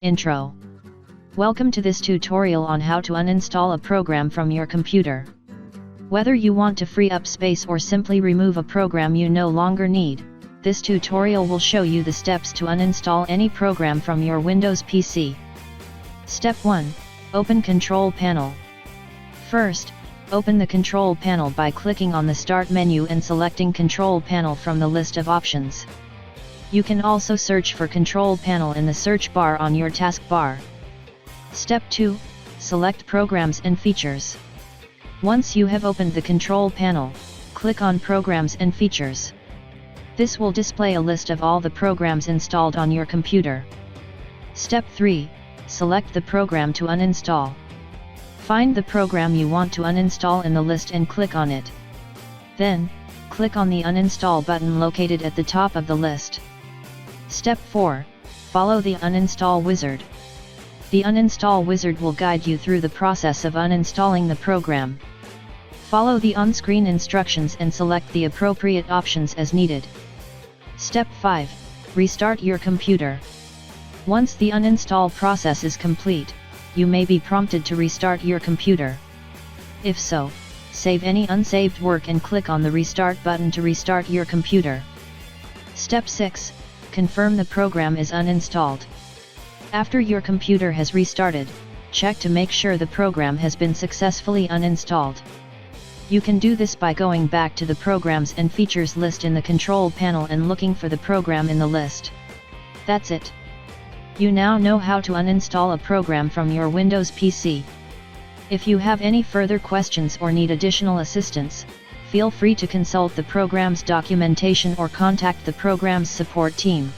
Intro. Welcome to this tutorial on how to uninstall a program from your computer. Whether you want to free up space or simply remove a program you no longer need, this tutorial will show you the steps to uninstall any program from your Windows PC. Step 1. Open Control Panel. First, open the Control Panel by clicking on the Start menu and selecting Control Panel from the list of options. You can also search for Control Panel in the search bar on your taskbar. Step 2. Select Programs and Features. Once you have opened the Control Panel, click on Programs and Features. This will display a list of all the programs installed on your computer. Step 3. Select the program to uninstall. Find the program you want to uninstall in the list and click on it. Then, click on the Uninstall button located at the top of the list. Step 4. Follow the Uninstall Wizard. The Uninstall Wizard will guide you through the process of uninstalling the program. Follow the on-screen instructions and select the appropriate options as needed. Step 5. Restart your computer. Once the uninstall process is complete, you may be prompted to restart your computer. If so, save any unsaved work and click on the Restart button to restart your computer. Step 6. Confirm the program is uninstalled. After your computer has restarted, check to make sure the program has been successfully uninstalled. You can do this by going back to the Programs and Features list in the Control Panel and looking for the program in the list. That's it. You now know how to uninstall a program from your Windows PC. If you have any further questions or need additional assistance, feel free to consult the program's documentation or contact the program's support team.